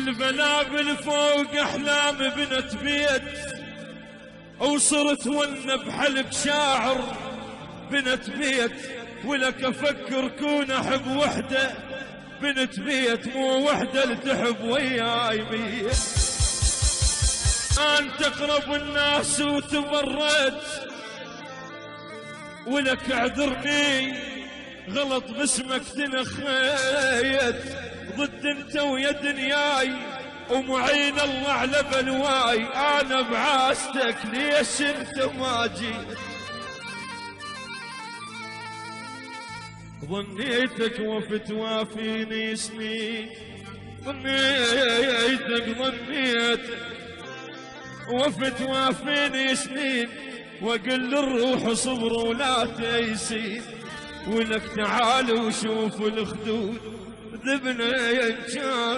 البلابل فوق احلام بنت بيت، وصرت ون بحلق شاعر بنت بيت، ولك افكر كون احب وحده بنت بيت، مو وحده لتحب وياي مية. انت اقرب الناس وتبرد، ولك اعذرني غلط باسمك تنخيت، ضد انت ويا دنياي ومعين الله على بلواي، انا بعاستك ليش انت ما جيت؟ ظنيتك وفت وافيني سنين، ظنيتك وفت وافيني سنين، واقل الروح صبر ولا تيسين، ولك تعال وشوف الخدود ذبنا ينجان